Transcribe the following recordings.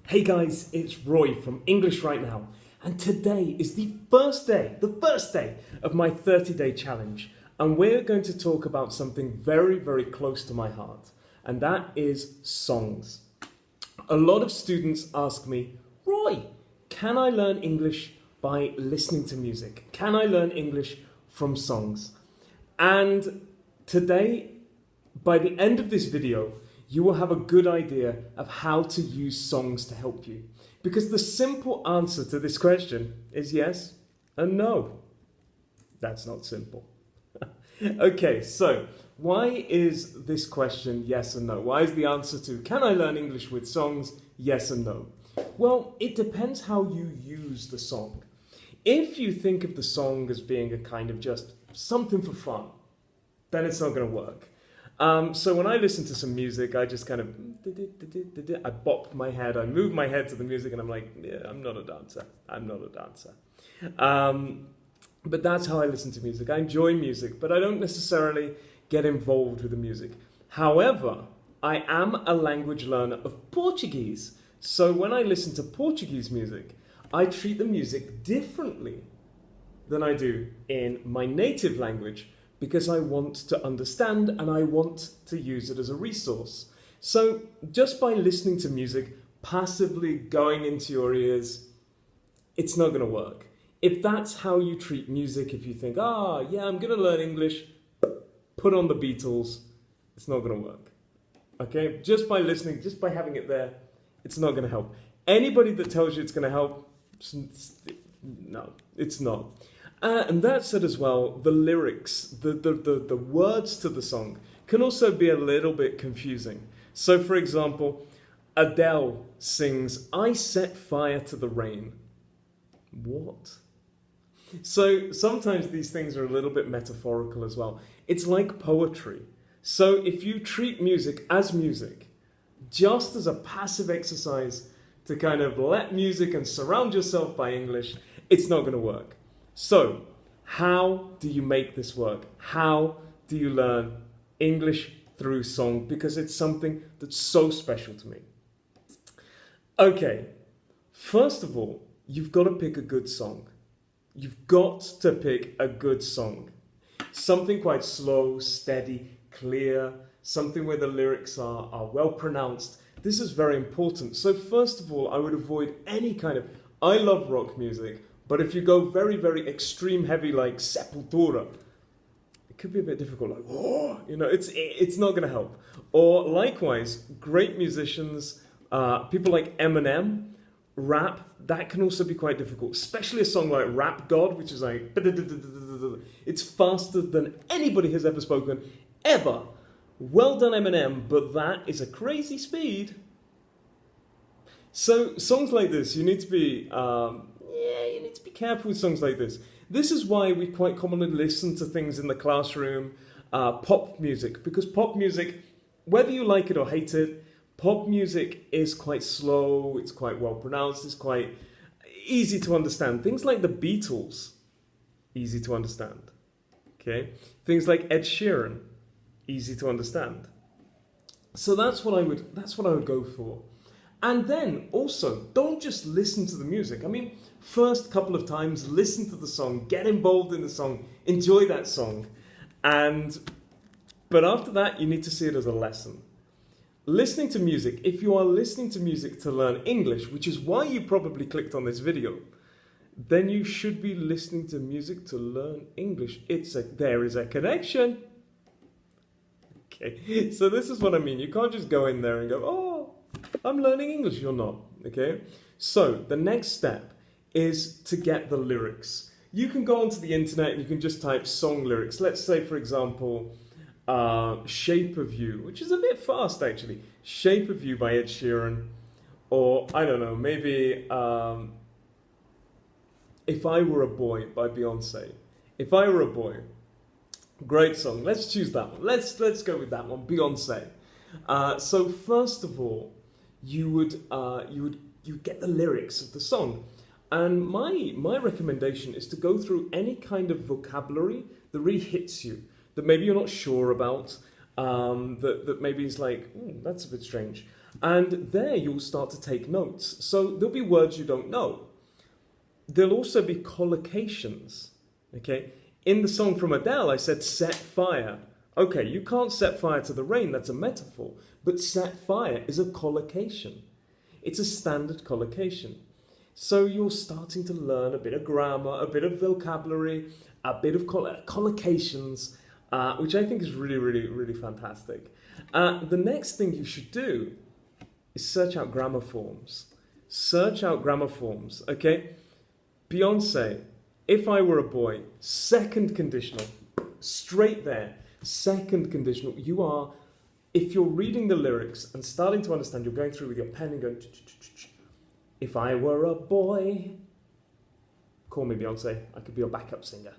Hey guys, it's Roy from English Right Now, and today is the first day of my 30-day challenge, and we're going to talk about something very, very close to my heart, and that is songs. A lot of students ask me, Roy, can I learn English by listening to music? Can I learn English from songs? And today, by the end of this video, you will have a good idea of how to use songs to help you. Because the simple answer to this question is yes and no. That's not simple. Okay, so why is this question yes and no? Why is the answer to can I learn English with songs yes and no? Well, it depends how you use the song. If you think of the song as being a kind of just something for fun, then it's not going to work. So when I listen to some music, I just kind of, I bop my head, I move my head to the music, and I'm like, yeah, I'm not a dancer. I'm not a dancer. But that's how I listen to music. I enjoy music, but I don't necessarily get involved with the music. However, I am a language learner of Portuguese. So when I listen to Portuguese music, I treat the music differently than I do in my native language, because I want to understand and I want to use it as a resource. So just by listening to music, passively going into your ears, it's not going to work. If that's how you treat music, if you think, yeah, I'm going to learn English, put on the Beatles, it's not going to work. Okay? Just by listening, just by having it there, it's not going to help. Anybody that tells you it's going to help, no, it's not. And that said as well, the lyrics, the words to the song can also be a little bit confusing. So for example, Adele sings, I set fire to the rain. What? So sometimes these things are a little bit metaphorical as well. It's like poetry. So if you treat music, just as a passive exercise to kind of let music and surround yourself by English, it's not going to work. So, how do you make this work? How do you learn English through song? Because it's something that's so special to me. Okay, first of all, you've got to pick a good song. You've got to pick a good song. Something quite slow, steady, clear, something where the lyrics are well pronounced. This is very important. So first of all, I would avoid any kind of, I love rock music, but if you go very, very extreme heavy like Sepultura, it could be a bit difficult, like, it's not going to help. Or likewise, great musicians, people like Eminem, rap, that can also be quite difficult, especially a song like Rap God, which is like, it's faster than anybody has ever spoken, ever. Well done, Eminem, but that is a crazy speed. So songs like this, you need to be careful with songs like this. This is why we quite commonly listen to things in the classroom, pop music, because pop music, whether you like it or hate it, pop music is quite slow, it's quite well pronounced, it's quite easy to understand. Things like the Beatles, easy to understand. Okay? Things like Ed Sheeran, easy to understand. So that's what I would go for. And then also, don't just listen to the music. I mean, first couple of times, listen to the song, get involved in the song, enjoy that song. But after that, you need to see it as a lesson. Listening to music, if you are listening to music to learn English, which is why you probably clicked on this video, then you should be listening to music to learn English. There is a connection. Okay, so this is what I mean. You can't just go in there and go, I'm learning English. You're not, okay? So the next step is to get the lyrics. You can go onto the internet and you can just type song lyrics. Let's say, for example, Shape of You, which is a bit fast actually. Shape of You by Ed Sheeran. Or, I don't know, maybe If I Were a Boy by Beyonce. If I Were a Boy. Great song. Let's choose that one. Let's go with that one, Beyonce. So first of all, you get the lyrics of the song, and my recommendation is to go through any kind of vocabulary that really hits you, that maybe you're not sure about, that maybe is like, that's a bit strange. And there you'll start to take notes. So there'll be words you don't know. There'll also be collocations. Okay? In the song from Adele, I said set fire. Okay, you can't set fire to the rain, that's a metaphor. But set fire is a collocation. It's a standard collocation. So you're starting to learn a bit of grammar, a bit of vocabulary, a bit of collocations, which I think is really, really, really fantastic. The next thing you should do is search out grammar forms. Search out grammar forms, okay? Beyonce, if I were a boy, second conditional, straight there, second conditional. You are, if you're reading the lyrics and starting to understand, you're going through with your pen and going, if I were a boy, call me Beyonce, I could be your backup singer.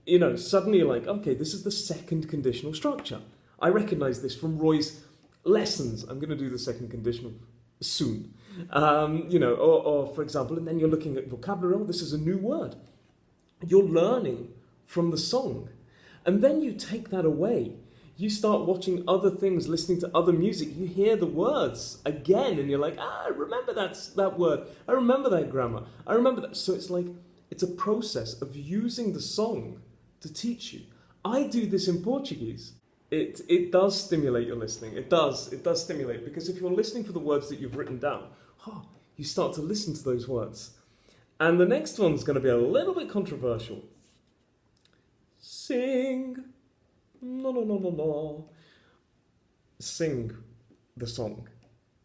You know, suddenly you're like, okay, this is the second conditional structure. I recognize this from Roy's lessons. I'm going to do the second conditional soon. You know, or for example, and then you're looking at vocabulary, oh, this is a new word. You're learning from the song. And then you take that away. You start watching other things, listening to other music. You hear the words again, and you're like, I remember that word. I remember that grammar. I remember that. So it's like, it's a process of using the song to teach you. I do this in Portuguese. It does stimulate your listening. It does stimulate, because if you're listening for the words that you've written down, you start to listen to those words. And the next one's going to be a little bit controversial. Sing. No. Sing the song.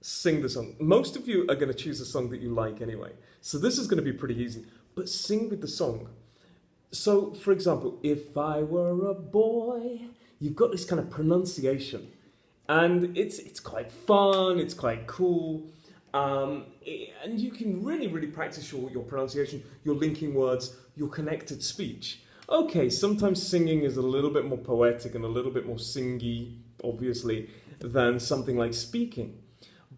Sing the song. Most of you are going to choose a song that you like anyway. So this is going to be pretty easy. But sing with the song. So, for example, if I were a boy, you've got this kind of pronunciation. And it's quite fun, it's quite cool. And you can really, really practice your pronunciation, your linking words, your connected speech. Okay, sometimes singing is a little bit more poetic and a little bit more singy, obviously, than something like speaking.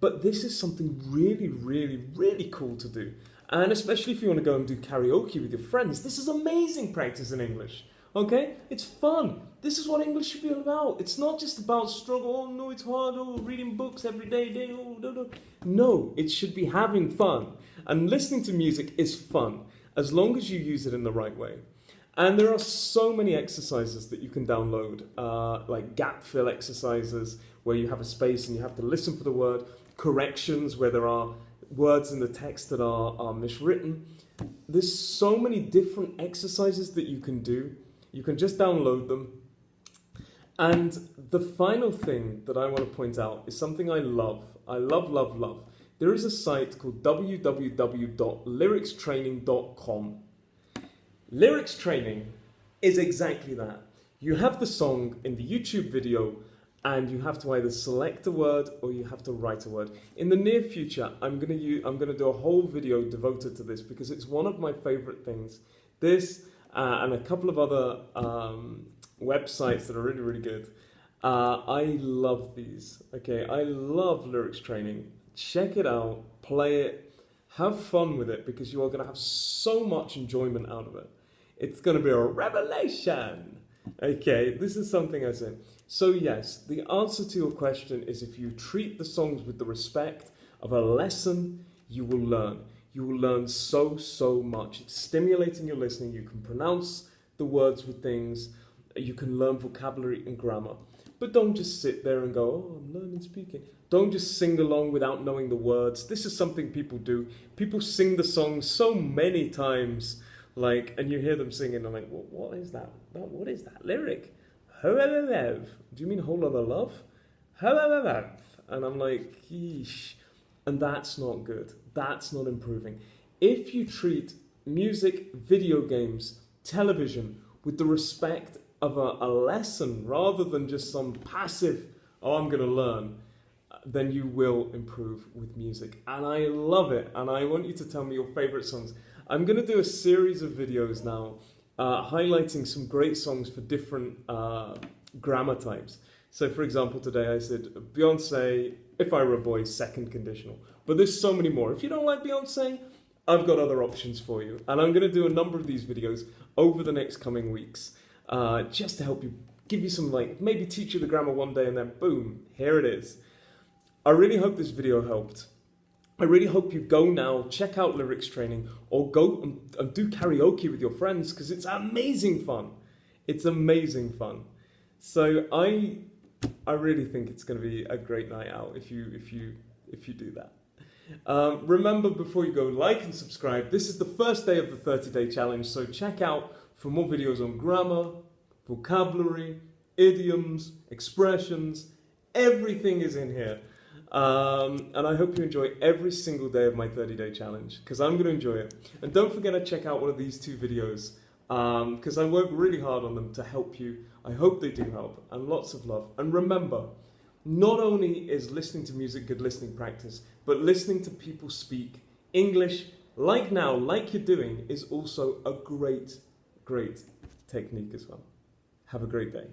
But this is something really, really, really cool to do. And especially if you want to go and do karaoke with your friends, this is amazing practice in English. Okay? It's fun. This is what English should be all about. It's not just about struggle, oh no, it's hard, oh, reading books every day, oh, no. No, it should be having fun. And listening to music is fun, as long as you use it in the right way. And there are so many exercises that you can download, like gap fill exercises, where you have a space and you have to listen for the word, corrections, where there are words in the text that are miswritten. There's so many different exercises that you can do. You can just download them. And the final thing that I want to point out is something I love. I love. There is a site called www.lyricstraining.com. Lyrics training is exactly that. You have the song in the YouTube video, and you have to either select a word or you have to write a word. In the near future, I'm gonna do a whole video devoted to this, because it's one of my favorite things. This and a couple of other websites that are really, really good. I love these. Okay, I love lyrics training. Check it out, play it, have fun with it, because you are gonna have so much enjoyment out of it. It's gonna be a revelation. Okay, this is something I said. So yes, the answer to your question is, if you treat the songs with the respect of a lesson, you will learn. You will learn so much. It's stimulating your listening. You can pronounce the words with things. You can learn vocabulary and grammar. But don't just sit there and go, oh, I'm learning speaking. Don't just sing along without knowing the words. This is something people do. People sing the song so many times, and you hear them singing, and I'm like, what is that? What is that lyric? Do you mean whole other love? And I'm like, yeesh. And that's not good. That's not improving. If you treat music, video games, television with the respect of a lesson, rather than just some passive, oh, I'm going to learn, then you will improve with music. And I love it. And I want you to tell me your favorite songs. I'm going to do a series of videos now highlighting some great songs for different grammar types. So for example, today I said Beyonce, If I Were a Boy, second conditional. But there's so many more. If you don't like Beyonce, I've got other options for you. And I'm going to do a number of these videos over the next coming weeks, just to help you, give you some, maybe teach you the grammar one day, and then boom, here it is. I really hope this video helped. I really hope you go now, check out lyrics training, or go and do karaoke with your friends, because it's amazing fun. It's amazing fun. So I really think it's going to be a great night out if you do that. Remember, before you go, like and subscribe. This is the first day of the 30-day challenge, so check out for more videos on grammar, vocabulary, idioms, expressions. Everything is in here. And I hope you enjoy every single day of my 30-day challenge, because I'm going to enjoy it. And don't forget to check out one of these 2 videos, because I work really hard on them to help you. I hope they do help, and lots of love. And remember, not only is listening to music good listening practice, but listening to people speak English like now, like you're doing, is also a great, great technique as well. Have a great day.